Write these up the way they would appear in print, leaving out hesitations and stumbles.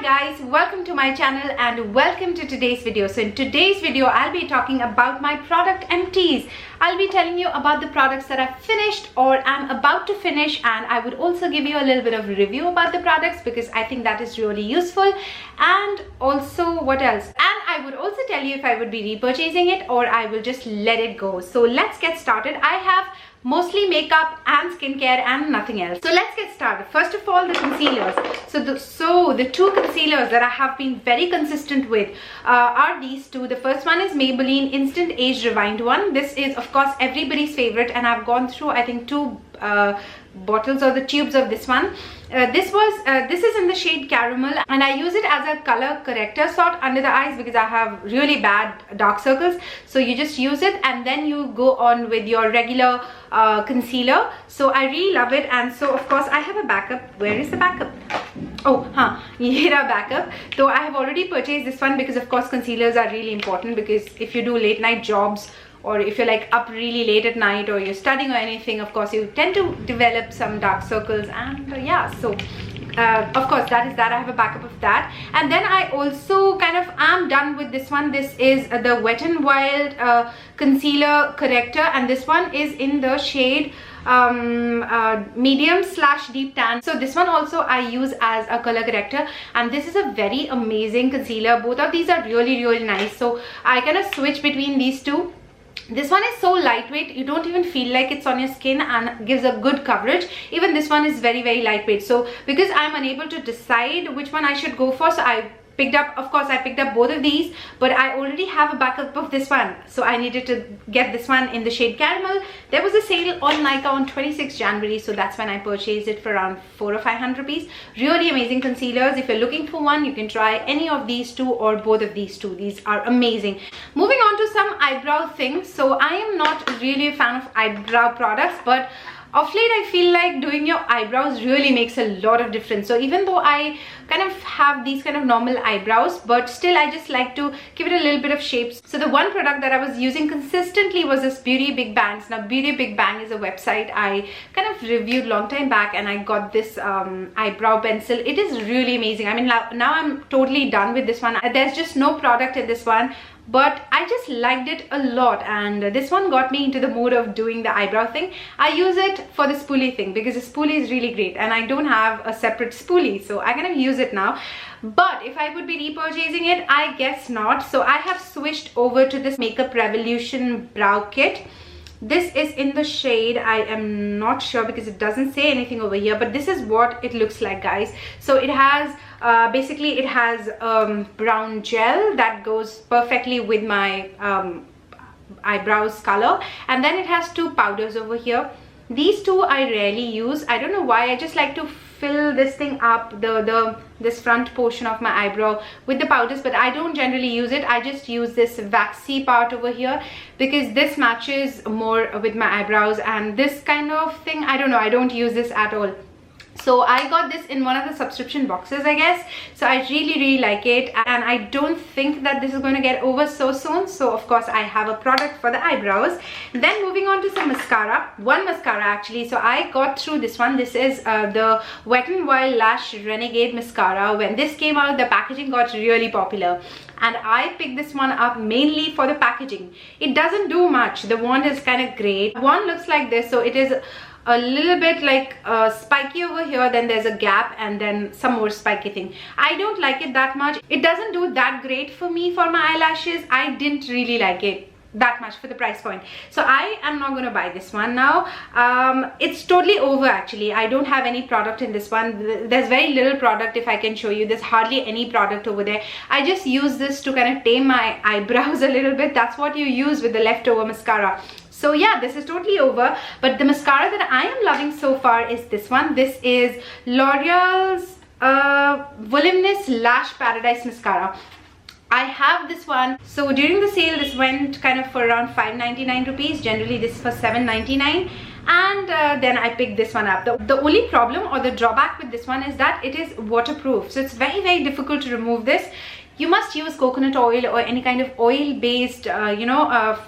guys, welcome to my channel and welcome to today's video. So in today's video I'll be talking about my product empties. I'll be telling you about the products that I've finished or am about to finish, and I would also give you a little bit of review about the products because I think that is really useful. And also what else? And I would also tell you if I would be repurchasing it or I will just let it go. So let's get started. I have mostly makeup and skincare and nothing else. So let's get started. First of all, the concealers. So the two concealers that I have been very consistent with are these two. The first one is Maybelline Instant Age Rewind one. This is of course everybody's favorite, and I've gone through I think two bottles or the tubes of this one. This is in the shade Caramel, and I use it as a color corrector sort under the eyes because I have really bad dark circles. So you just use it and then you go on with your regular concealer. So I really love it, and so of course I have a backup. Where is the backup? Backup. So I have already purchased this one because of course concealers are really important, because if you do late night jobs or if you're like up really late at night or you're studying or anything, of course you tend to develop some dark circles, and yeah, so of course that is that. I have a backup of that. And then I also kind of am done with this one. This is the Wet n Wild concealer corrector, and this one is in the shade medium / deep tan. So this one also I use as a color corrector, and this is a very amazing concealer. Both of these are really nice, so I kind of switch between these two. This one is so lightweight, you don't even feel like it's on your skin and gives a good coverage. Even this one is very lightweight. So because I'm unable to decide which one I should go for, so I picked up both of these, but I already have a backup of this one, so I needed to get this one in the shade Caramel. There was a sale on Nykaa on 26th January, so that's when I purchased it for around 400 or 500 rupees. Really amazing concealers. If you're looking for one, you can try any of these two or both of these two. These are amazing. Moving on to some eyebrow things. So I am not really a fan of eyebrow products, but of late I feel like doing your eyebrows really makes a lot of difference. So even though I kind of have these kind of normal eyebrows, but still I just like to give it a little bit of shapes. So the one product that I was using consistently was this Beauty Big Bangs. Now Beauty Big Bang is a website I kind of reviewed long time back, and I got this eyebrow pencil. It is really amazing. I mean, now I'm totally done with this one. There's just no product in this one, but I just liked it a lot, and this one got me into the mood of doing the eyebrow thing. I use it for the spoolie thing because the spoolie is really great, and I don't have a separate spoolie, so I kind of use it now. But if I would be repurchasing it, I guess not. So I have switched over to this Makeup Revolution brow kit. This is in the shade, I am not sure because it doesn't say anything over here, but this is what it looks like, guys. So it has basically it has brown gel that goes perfectly with my eyebrows color, and then it has two powders over here. These two I rarely use. I don't know why. I just like to fill this thing up, this front portion of my eyebrow with the powders, but I don't generally use it. I just use this waxy part over here because this matches more with my eyebrows, and this kind of thing, I don't know, I don't use this at all. So I got this in one of the subscription boxes, I guess. So I really like it, and I don't think that this is going to get over so soon. So of course I have a product for the eyebrows. Then moving on to some mascara. One mascara actually. So I got through this one. This is the Wet n Wild Lash Renegade mascara. When this came out, the packaging got really popular, and I picked this one up mainly for the packaging. It doesn't do much. The wand is kind of great. Wand looks like this. So it is a little bit like spiky over here, then there's a gap, and then some more spiky thing. I don't like it that much. It doesn't do that great for me for my eyelashes. I didn't really like it that much for the price point, so I am not going to buy this one now. It's totally over actually. I don't have any product in this one. There's very little product. If I can show you, there's hardly any product over there. I just use this to kind of tame my eyebrows a little bit. That's what you use with the leftover mascara. So yeah, this is totally over. But the mascara that I am loving so far is this one. This is L'Oreal's Voluminous Lash Paradise Mascara. I have this one. So during the sale, this went kind of for around 599 rupees. Generally this is for 799, and then I picked this one up. The only problem or the drawback with this one is that it is waterproof, so it's very difficult to remove this. You must use coconut oil or any kind of oil based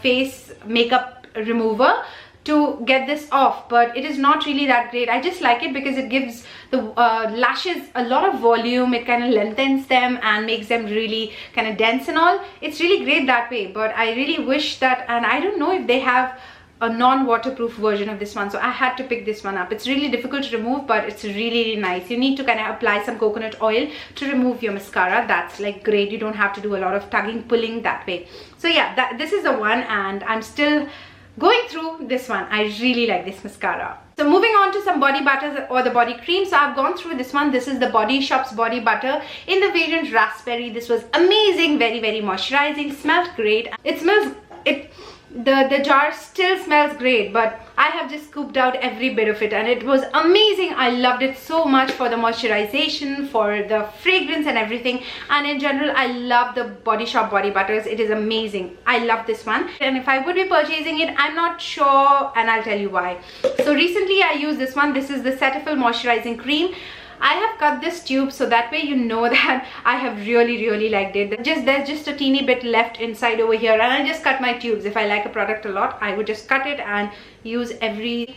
face makeup remover to get this off, but it is not really that great. I just like it because it gives the lashes a lot of volume. It kind of lengthens them and makes them really kind of dense and all. It's really great that way, but I really wish that, and I don't know if they have a non-waterproof version of this one, so I had to pick this one up. It's really difficult to remove, but it's really nice. You need to kind of apply some coconut oil to remove your mascara. That's like great. You don't have to do a lot of tugging, pulling that way. So yeah, this is the one, and I'm still going through this one. I really like this mascara. So moving on to some body butters or the body cream. So I've gone through this one. This is the Body Shop's body butter in the variant raspberry. This was amazing, very moisturizing, smelled great. The jar still smells great, but I have just scooped out every bit of it, and it was amazing. I loved it so much for the moisturization, for the fragrance and everything, and in general I love the Body Shop body butters. It is amazing. I love this one, and if I would be purchasing it, I'm not sure, and I'll tell you why. So recently I used this one. This is the Cetaphil moisturizing cream. I have cut this tube so that way you know that I have really liked it. There's just a teeny bit left inside over here, and I just cut my tubes. If I like a product a lot, I would just cut it and use every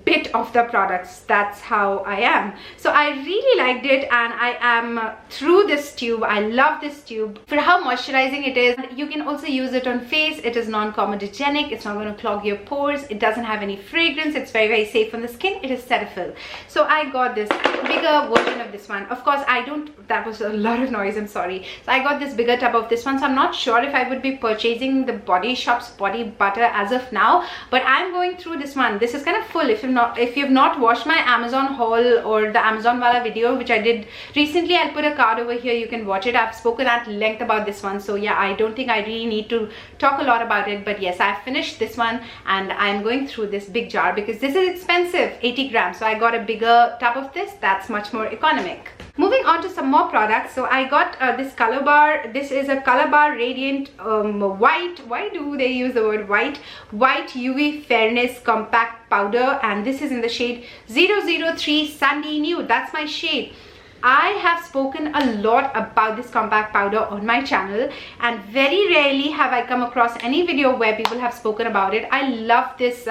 bit of the products. That's how I am. So I really liked it, and I am through this tube. I love this tube for how moisturizing it is. You can also use it on face. It is non-comedogenic. It's not going to clog your pores. It doesn't have any fragrance. It's very safe on the skin. It is Cetaphil. So I got this bigger version of this one. Of course, that was a lot of noise, I'm sorry. So I got this bigger tub of this one, so I'm not sure if I would be purchasing the Body Shop's body butter as of now, but I'm going through this one. This is kind of full. If you've not watched my Amazon haul or the Amazon Wala video, which I did recently, I'll put a card over here. You can watch it. I've spoken at length about this one, so yeah, I don't think I really need to talk a lot about it. But yes, I've finished this one, and I'm going through this big jar because this is expensive, 80 grams. So I got a bigger tub of this. That's much more economic. Moving on to some more products. So I got this color bar. This is a color bar radiant white. Why do they use the word white? White UV fairness compact powder, and this is in the shade 003 Sandy Nude. That's my shade. I have spoken a lot about this compact powder on my channel, and very rarely have I come across any video where people have spoken about it. I love this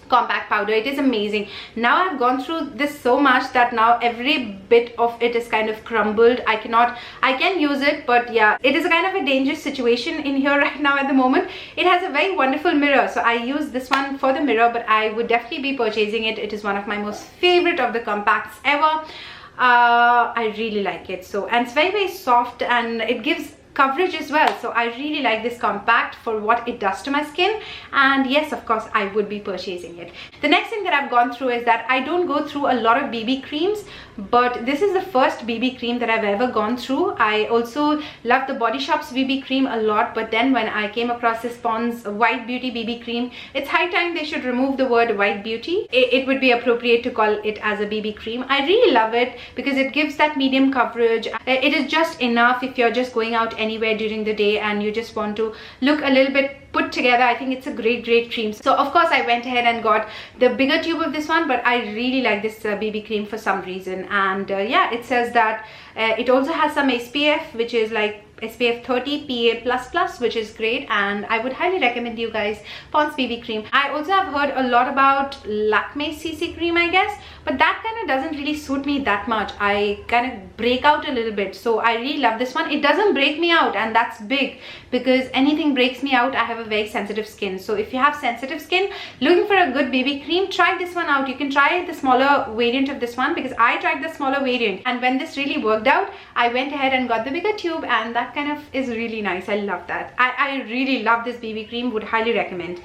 compact powder. It is amazing. Now I've gone through this so much that now every bit of it is kind of crumbled. I can use it, but yeah, it is a kind of a dangerous situation in here right now at the moment. It has a very wonderful mirror, so I use this one for the mirror, but I would definitely be purchasing it. It is one of my most favorite of the compacts ever. I really like it. So, and it's very soft, and it gives coverage as well. So I really like this compact for what it does to my skin, and yes, of course I would be purchasing it. The next thing that I've gone through is that I don't go through a lot of BB creams, but this is the first BB cream that I've ever gone through. I also love the Body Shop's BB cream a lot, but then when I came across this Pond's White Beauty BB cream, it's high time they should remove the word White Beauty. It would be appropriate to call it as a BB cream. I really love it because it gives that medium coverage. It is just enough if you're just going out anywhere during the day and you just want to look a little bit put together. I think it's a great cream. So of course I went ahead and got the bigger tube of this one, but I really like this BB cream for some reason. And yeah, it says that it also has some SPF, which is like SPF 30 PA++, which is great, and I would highly recommend you guys Pond's BB cream. I also have heard a lot about Lakme CC cream, I guess, but that kind of doesn't really suit me that much. I kind of break out a little bit, so I really love this one. It doesn't break me out, and that's big because anything breaks me out. I have a very sensitive skin, so if you have sensitive skin looking for a good BB cream, try this one out. You can try the smaller variant of this one because I tried the smaller variant, and when this really worked out, I went ahead and got the bigger tube, and that kind of is really nice. I love that. I really love this BB cream, would highly recommend.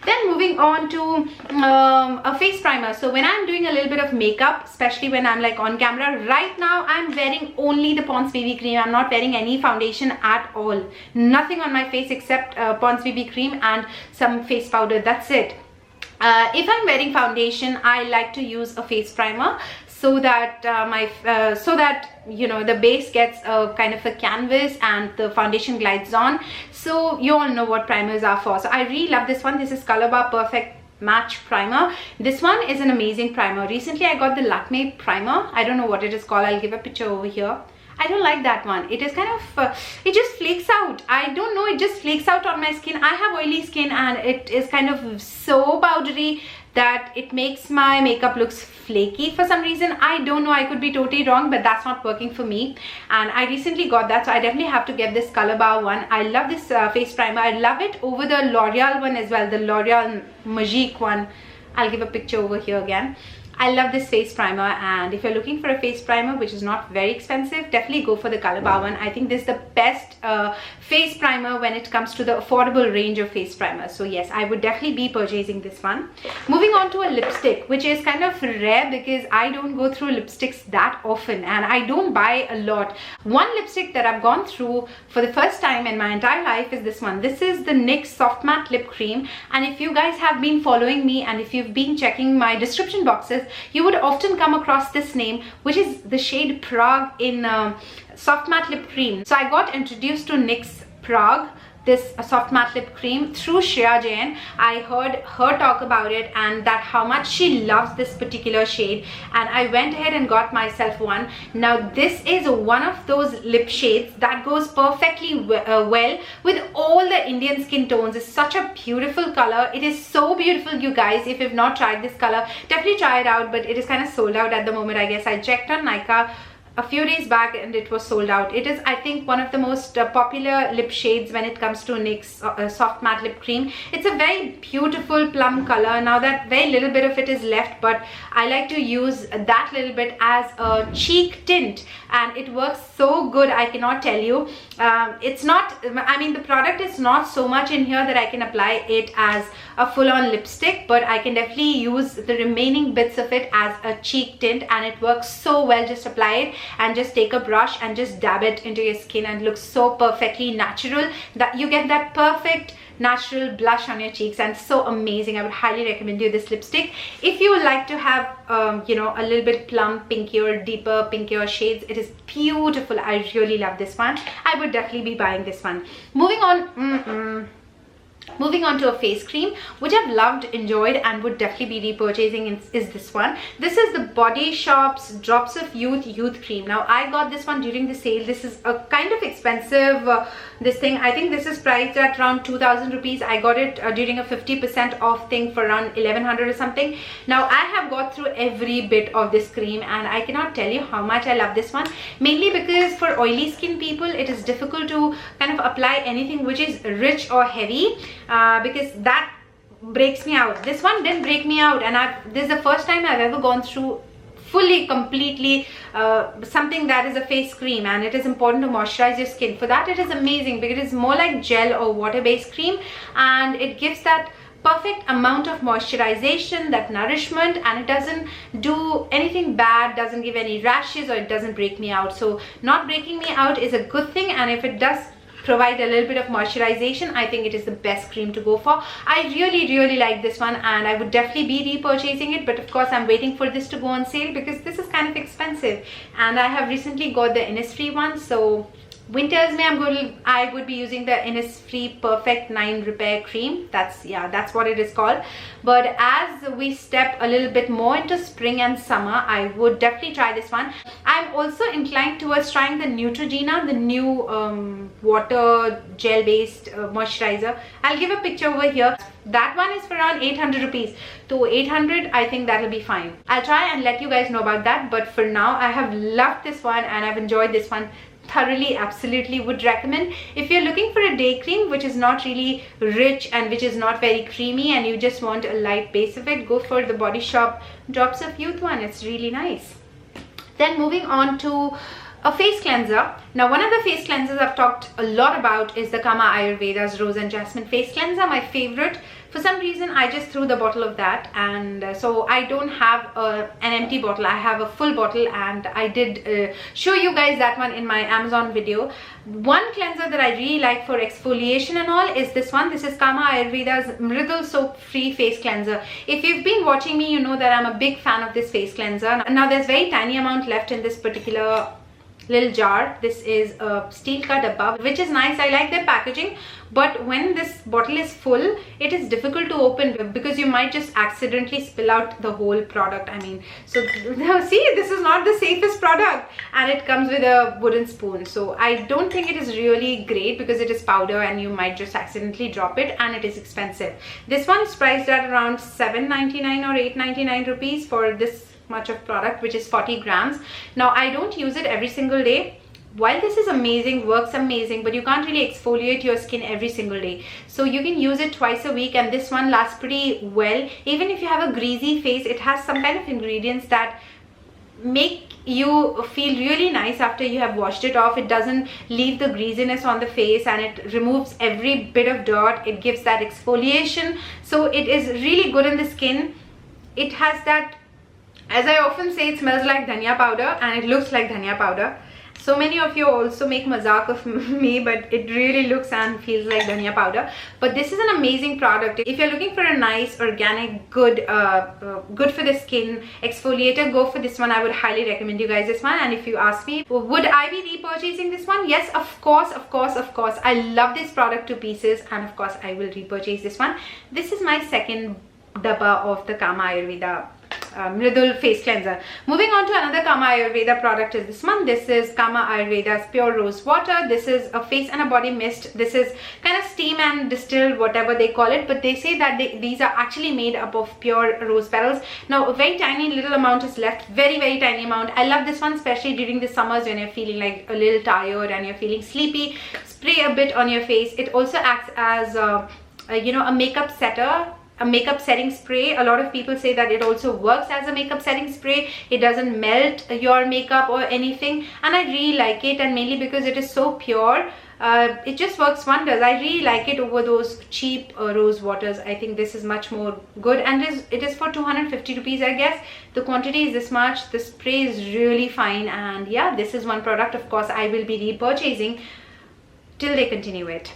Then moving on to a face primer. So when I'm doing a little bit of makeup, especially when I'm like on camera, right now I'm wearing only the Pond's BB cream. I'm not wearing any foundation at all. Nothing on my face except Pond's BB cream and some face powder. That's it. If I'm wearing foundation, I like to use a face primer so that you know, the base gets a kind of a canvas and the foundation glides on. So you all know what primers are for. So I really love this one. This is Color Bar Perfect Match Primer. This one is an amazing primer. Recently I got the Lakme primer. I don't know what it is called. I'll give a picture over here. I don't like that one. It is kind of, it just flakes out. I don't know, it just flakes out on my skin. I have oily skin and it is kind of so powdery that it makes my makeup looks flaky for some reason. I don't know, I could be totally wrong, but that's not working for me. And I recently got that, so I definitely have to get this Color Bar one. I love this face primer. I love it over the L'Oreal one as well, the L'Oreal Magique one. I'll give a picture over here again. I love this face primer, and if you're looking for a face primer which is not very expensive, definitely go for the Color Bar one. I think this is the best face primer when it comes to the affordable range of face primers. So yes, I would definitely be purchasing this one. Moving on to a lipstick, which is kind of rare because I don't go through lipsticks that often and I don't buy a lot. One lipstick that I've gone through for the first time in my entire life is this one. This is the NYX Soft Matte Lip Cream, and if you guys have been following me and if you've been checking my description boxes, you would often come across this name, which is the shade Prague in Soft Matte Lip Cream. So I got introduced to NYX Prague, this soft matte lip cream, through Shreya Jain. I heard her talk about it and that how much she loves this particular shade, and I went ahead and got myself one. Now this is one of those lip shades that goes perfectly well with all the Indian skin tones. It's such a beautiful color. It is so beautiful, you guys. If you've not tried this color, definitely try it out, but it is kind of sold out at the moment. I guess I checked on Nykaa a few days back and it was sold out. It is, I think, one of the most popular lip shades when it comes to NYX soft matte lip cream. It's a very beautiful plum color. Now that very little bit of it is left, but I like to use that little bit as a cheek tint and it works so good, I cannot tell you. It's not, I mean, the product is not so much in here that I can apply it as a full-on lipstick, but I can definitely use the remaining bits of it as a cheek tint and it works so well. Just apply it and just take a brush and just dab it into your skin and it looks so perfectly natural that you get that perfect natural blush on your cheeks, and so amazing. I would highly recommend you this lipstick if you would like to have you know, a little bit plum pinkier, deeper pinkier shades. It is beautiful. I really love this one. I would definitely be buying this one. Moving on Moving on to a face cream, which I've loved, enjoyed, and would definitely be repurchasing is this one. This is the Body Shop's Drops of Youth Cream. Now, I got this one during the sale. This is a kind of expensive, this thing. I think this is priced at around 2,000 rupees. I got it during a 50% off thing for around 1,100 or something. Now, I have got through every bit of this cream and I cannot tell you how much I love this one. Mainly because for oily skin people, it is difficult to kind of apply anything which is rich or heavy. Because that breaks me out. This one didn't break me out, and this is the first time I've ever gone through fully, completely something that is a face cream, and it is important to moisturize your skin. For that, it is amazing because it's more like gel or water-based cream, and it gives that perfect amount of moisturization, that nourishment, and it doesn't do anything bad, doesn't give any rashes, or it doesn't break me out. So not breaking me out is a good thing, and if it does provide a little bit of moisturization, I think it is the best cream to go for. I really like this one and I would definitely be repurchasing it, but of course I'm waiting for this to go on sale because this is kind of expensive, and I have recently got the Innisfree one. So winters mein I would be using the Innisfree Perfect 9 Repair Cream. That's what it is called. But as we step a little bit more into spring and summer, I would definitely try this one. I'm also inclined towards trying the Neutrogena, the new water gel based moisturizer. I'll give a picture over here. That one is for around 800 rupees. So 800, I think that'll be fine. I'll try and let you guys know about that, but for now I have loved this one and I've enjoyed this one thoroughly. Absolutely would recommend. If you're looking for a day cream which is not really rich and which is not very creamy and you just want a light base of it, go for the Body Shop Drops of Youth one. It's really nice. Then moving on to a face cleanser. Now, one of the face cleansers I've talked a lot about is the Kama Ayurveda's Rose and Jasmine face cleanser, my favorite. For some reason, I just threw the bottle of that, and so I don't have an empty bottle. I have a full bottle, and I did show you guys that one in my Amazon video. One cleanser that I really like for exfoliation and all is this one. This is Kama Ayurveda's Mridul Soap Free Face Cleanser. If you've been watching me, you know that I'm a big fan of this face cleanser. Now, there's very tiny amount left in this particular little jar. This is a steel cut above, which is nice. I like their packaging, but when this bottle is full, it is difficult to open because you might just accidentally spill out the whole product. I mean, so see, this is not the safest product, and it comes with a wooden spoon. So I don't think it is really great because it is powder and you might just accidentally drop it, and it is expensive. This one is priced at around 7.99 or 8.99 rupees for this much of product, which is 40 grams. Now I don't use it every single day. While this is amazing, works amazing, but you can't really exfoliate your skin every single day, so you can use it twice a week, and this one lasts pretty well. Even if you have a greasy face, it has some kind of ingredients that make you feel really nice after you have washed it off. It doesn't leave the greasiness on the face, and it removes every bit of dirt. It gives that exfoliation, so it is really good in the skin. It has that, as I often say, it smells like dhania powder and it looks like dhania powder. So many of you also make mazak of me, but it really looks and feels like dhania powder. But this is an amazing product. If you're looking for a nice, organic, good for the skin exfoliator, go for this one. I would highly recommend you guys this one. And if you ask me, would I be repurchasing this one? Yes, of course, of course, of course. I love this product to pieces, and of course I will repurchase this one. This is my second dabba of the Kama Ayurveda Mridul face cleanser. Moving on to another Kama Ayurveda product is this one. This is Kama Ayurveda's pure rose water. This is a face and a body mist. This is kind of steam and distilled, whatever they call it, but they say that these are actually made up of pure rose petals. Now a very tiny little amount is left, very tiny amount. I love this one, especially during the summers when you're feeling like a little tired and you're feeling sleepy. Spray a bit on your face. It also acts as you know, a makeup setter, a makeup setting spray. A lot of people say that it also works as a makeup setting spray. It doesn't melt your makeup or anything, and I really like it, and mainly because it is so pure. It just works wonders. I really like it over those cheap rose waters. I think this is much more good, and it is for 250 rupees, I guess. The quantity is this much. The spray is really fine, and yeah, this is one product of course I will be repurchasing till they continue it.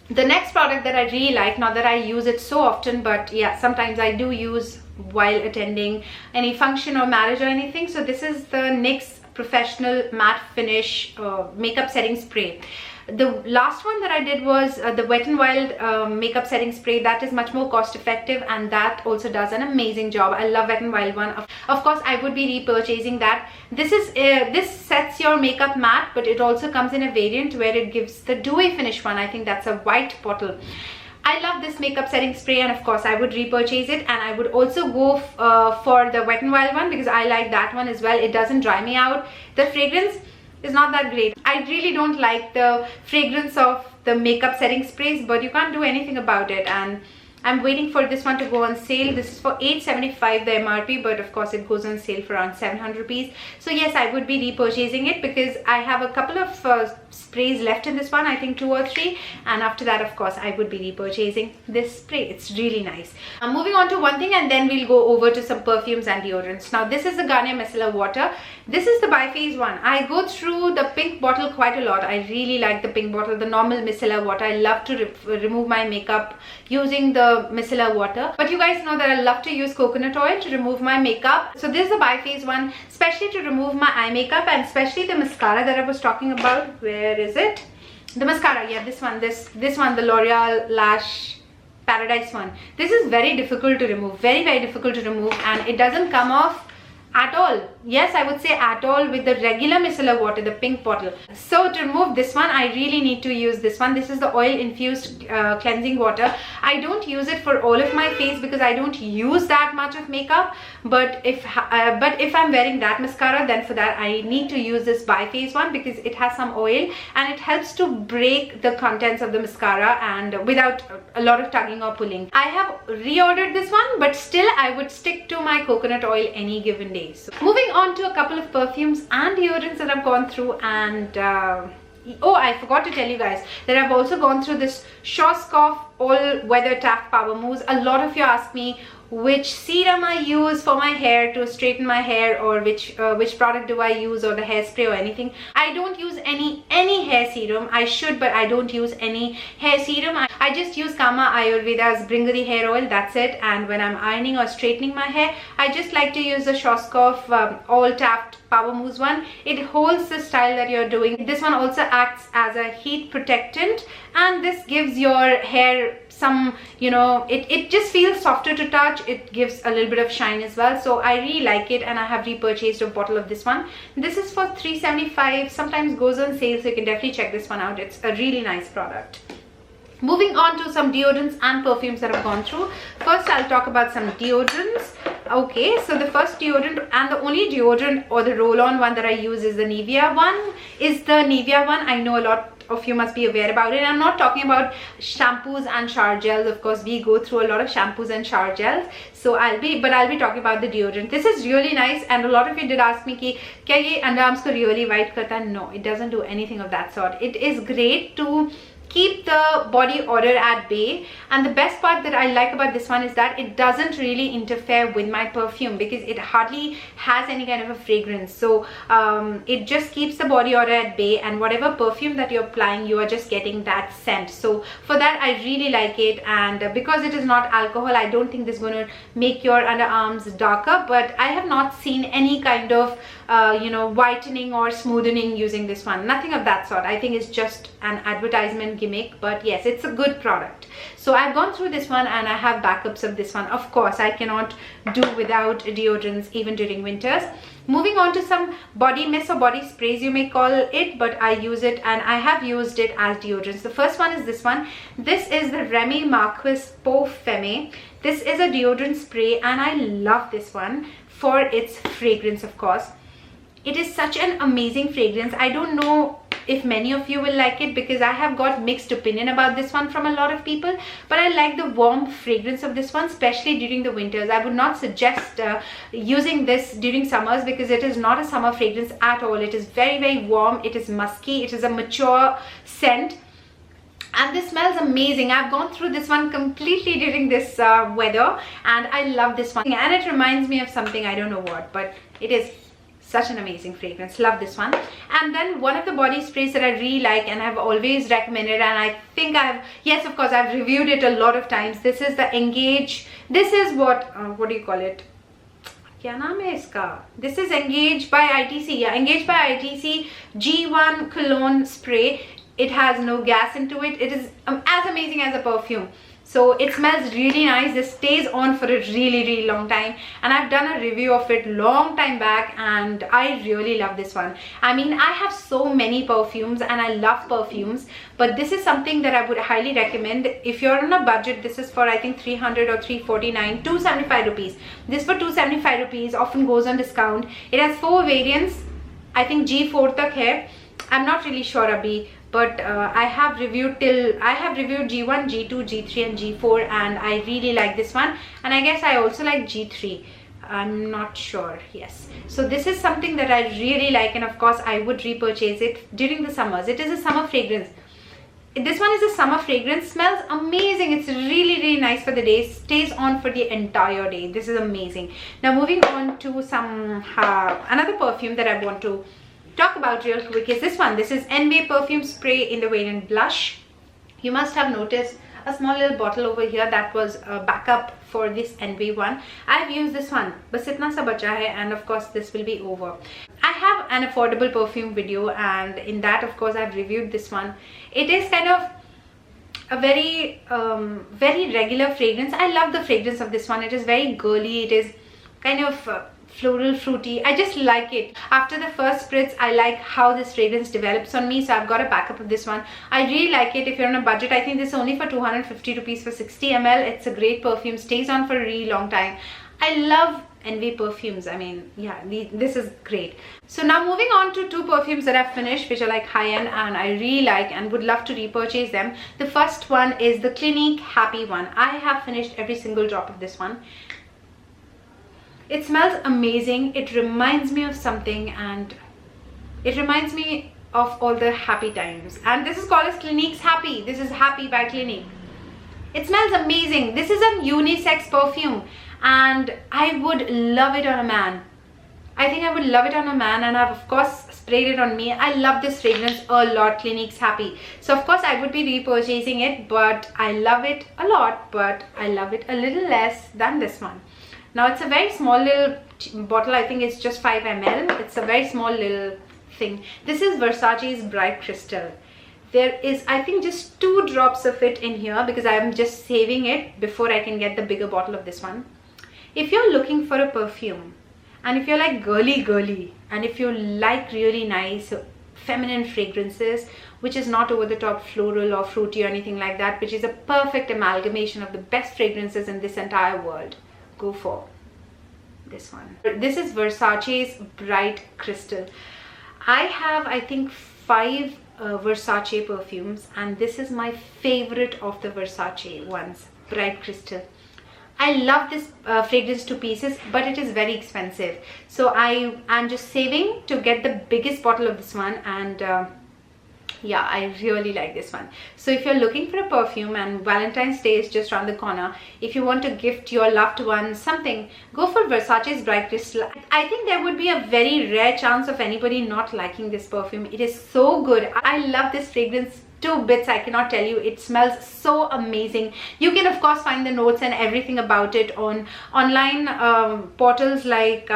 The next product that I really like, not that I use it so often, but yeah, sometimes I do use while attending any function or marriage or anything. So this is the NYX Professional Matte Finish Makeup Setting Spray. The last one that I did was the Wet n Wild makeup setting spray. That is much more cost effective, and that also does an amazing job. I love Wet n Wild one. Of course I would be repurchasing that. This is this sets your makeup matte, but it also comes in a variant where it gives the dewy finish one. I think that's a white bottle. I love this makeup setting spray, and of course I would repurchase it, and I would also go for the Wet n Wild one because I like that one as well. It doesn't dry me out. The fragrance is not that great. I really don't like the fragrance of the makeup setting sprays, but you can't do anything about it, and I'm waiting for this one to go on sale. This is for 875 the MRP, but of course it goes on sale for around 700 rupees. So yes, I would be repurchasing it because I have a couple of sprays left in this one, I think 2 or 3, and after that of course I would be repurchasing this spray. It's really nice. I'm moving on to one thing, and then we'll go over to some perfumes and deodorants. Now this is the Garnier Micellar water. This is the Bi-phase one. I go through the pink bottle quite a lot. I really like the pink bottle, the normal micellar water. I love to remove my makeup using the micellar water, but you guys know that I love to use coconut oil to remove my makeup. So this is the Bi-phase one, especially to remove my eye makeup, and especially the mascara that I was talking about. Where is it? The mascara, yeah, this one, this one, the L'Oreal Lash Paradise one. This is very difficult to remove, very difficult to remove, and it doesn't come off at all. Yes, I would say at all with the regular micellar water, the pink bottle. So to remove this one, I really need to use this one. This is the oil infused cleansing water. I don't use it for all of my face because I don't use that much of makeup, but if I'm wearing that mascara, then for that I need to use this Bi-phase one because it has some oil and it helps to break the contents of the mascara and without a lot of tugging or pulling. I have reordered this one, but still I would stick to my coconut oil any given day. So moving on to a couple of perfumes and deodorants that I've gone through, and oh, I forgot to tell you guys that I've also gone through this Schwarzkopf all-weather Taft Power Mousse. A lot of you ask me which serum I use for my hair to straighten my hair, or which product do I use, or the hairspray or anything. I don't use any hair serum. I should, but I don't use any hair serum. I just use Kama Ayurveda's Bringari hair oil, that's it. And when I'm ironing or straightening my hair, I just like to use the Schwarzkopf all Taft Power Mousse one. It holds the style that you're doing. This one also acts as a heat protectant, and this gives your hair some, you know, it just feels softer to touch. It gives a little bit of shine as well, so I really like it, and I have repurchased a bottle of this one. This is for $3.75, sometimes goes on sale, so you can definitely check this one out. It's a really nice product. Moving on to some deodorants and perfumes that I've gone through. First, I'll talk about some deodorants. Okay, so the first deodorant and the only deodorant or the roll-on one that I use is the Nivea one. I know a lot of you must be aware about it. I'm not talking about shampoos and shower gels. Of course, we go through a lot of shampoos and shower gels, so I'll be talking about the deodorant. This is really nice, and a lot of you did ask me ki kya ye underarms ko really white karta? No, it doesn't do anything of that sort. It is great to keep the body odor at bay, and the best part that I like about this one is that it doesn't really interfere with my perfume, because it hardly has any kind of a fragrance. So it just keeps the body odor at bay, and whatever perfume that you're applying, you are just getting that scent. So for that, I really like it. And because it is not alcohol, I don't think this is going to make your underarms darker, but I have not seen any kind of you know, whitening or smoothing using this one. Nothing of that sort. I think it's just an advertisement gimmick, but yes, it's a good product. So I've gone through this one, and I have backups of this one. Of course, I cannot do without deodorants even during winters. Moving on to some body mist or body sprays, you may call it, but I use it, and I have used it as deodorants. The first one is this one. This is the Remy Marquis Pour Femme. This is a deodorant spray, and I love this one for its fragrance, of course. It is such an amazing fragrance. I don't know if many of you will like it, because I have got mixed opinion about this one from a lot of people, but I like the warm fragrance of this one, especially during the winters. I would not suggest using this during summers, because it is not a summer fragrance at all. It is very, very warm. It is musky. It is a mature scent, and this smells amazing. I've gone through this one completely during this weather, and I love this one, and it reminds me of something, I don't know what, but it is such an amazing fragrance. Love this one. And then one of the body sprays that I really like, and I've always recommended, and I think yes, of course, I've reviewed it a lot of times. This is the Engage. This is what do you call it? Kya naam hai iska? This is Engage by ITC. Yeah, Engage by ITC G1 cologne spray. It has no gas into it. It is as amazing as a perfume. So it smells really nice. This stays on for a really, really long time, and I've done a review of it long time back, and I really love this one. I mean, I have so many perfumes, and I love perfumes, but this is something that I would highly recommend. If you're on a budget, this is for I think 300 or 349, 275 rupees. This for 275 rupees often goes on discount. It has 4 variants. I think G4 tak hai. I'm not really sure abhi, but I have reviewed G1, G2, G3 and G4, and I really like this one, and I guess I also like G3. I'm not sure. Yes, so this is something that I really like, and of course I would repurchase it during the summers. It is a summer fragrance. This one is a summer fragrance. Smells amazing. It's really, really nice for the day. Stays on for the entire day. This is amazing. Now moving on to some another perfume that I want to talk about real quick is this one. This is Nivea perfume spray in the variant Blush. You must have noticed a small little bottle over here that was a backup for this Nivea one. I've used this one, bas itna sa bacha hai, and of course this will be over. I have an affordable perfume video, and in that of course I've reviewed this one. It is kind of a very very regular fragrance. I love the fragrance of this one. It is very girly. It is kind of floral, fruity. I just like it. After the first spritz, I like how this fragrance develops on me, so I've got a backup of this one. I really like it. If you're on a budget, I think this is only for 250 rupees for 60 ml. It's a great perfume. Stays on for a really long time. I love Nivea perfumes. I mean, yeah, this is great. So now moving on to 2 perfumes that I've finished, which are like high-end and I really like and would love to repurchase them. The first one is the Clinique Happy one. I have finished every single drop of this one. It smells amazing. It reminds me of something, and it reminds me of all the happy times. And this is called as Clinique's Happy. This is Happy by Clinique. It smells amazing. This is a unisex perfume, and I would love it on a man. I think I would love it on a man, and I've of course sprayed it on me. I love this fragrance a lot, Clinique's Happy. So of course I would be repurchasing it, but I love it a lot, but I love it a little less than this one. Now it's a very small little bottle. I think it's just 5 ml. It's a very small little thing. This is Versace's Bright Crystal. There is, I think, just 2 drops of it in here because I am just saving it before I can get the bigger bottle of this one. If you're looking for a perfume, and if you're like girly, and if you like really nice feminine fragrances, which is not over the top floral or fruity or anything like that, which is a perfect amalgamation of the best fragrances in this entire world, go for this one. This is Versace's Bright Crystal. I have, I think, 5 Versace perfumes, and this is my favorite of the Versace ones, Bright Crystal. I love this fragrance to pieces, but it is very expensive, so I am just saving to get the biggest bottle of this one. And yeah, I really like this one. So if you're looking for a perfume and Valentine's Day is just around the corner, if you want to gift your loved one something, go for Versace's Bright Crystal. I think there would be a very rare chance of anybody not liking this perfume. It is so good. I love this fragrance to bits. I cannot tell you, it smells so amazing. You can of course find the notes and everything about it on online portals like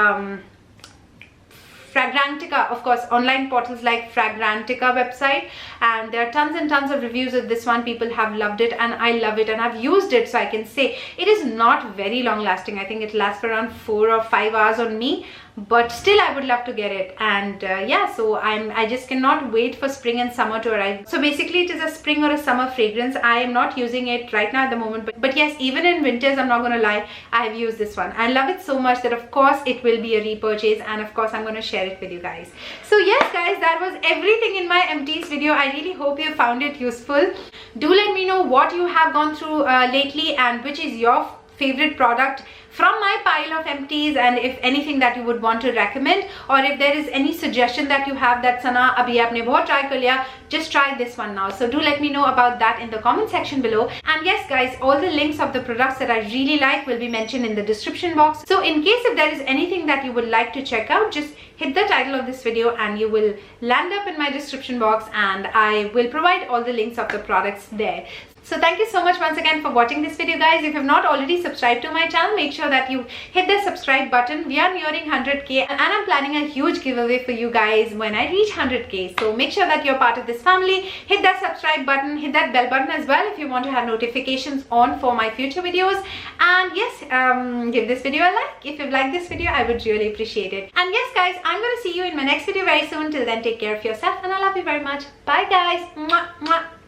Fragrantica, of course, online portals like Fragrantica website, and there are tons and tons of reviews of this one. People have loved it and I love it, and I've used it, so I can say it is not very long lasting. I think it lasts for around 4 or 5 hours on me, but still I would love to get it. And yeah, so I just cannot wait for spring and summer to arrive. So basically it is a spring or a summer fragrance. I am not using it right now at the moment, but yes, even in winters, I'm not gonna lie, I have used this one. I love it so much that of course it will be a repurchase, and of course I'm gonna share it with you guys. So yes guys, that was everything in my empties video. I really hope you found it useful. Do let me know what you have gone through lately, and which is your favorite product from my pile of empties, and if anything that you would want to recommend, or if there is any suggestion that you have that Sana abhi aapne bahut try kar liya, just try this one now. So do let me know about that in the comment section below. And yes guys, all the links of the products that I really like will be mentioned in the description box. So in case if there is anything that you would like to check out, just hit the title of this video and you will land up in my description box, and I will provide all the links of the products there. So thank you so much once again for watching this video guys. If you have not already subscribed to my channel, make sure that you hit the subscribe button. We are nearing 100k, and I'm planning a huge giveaway for you guys when I reach 100k. So make sure that you're part of this family. Hit that subscribe button, hit that bell button as well if you want to have notifications on for my future videos. And yes, give this video a like. If you like this video, I would really appreciate it. And yes guys, I'm going to see you in my next video very soon. Till then, take care of yourself and I love you very much. Bye guys. Mwah, mwah.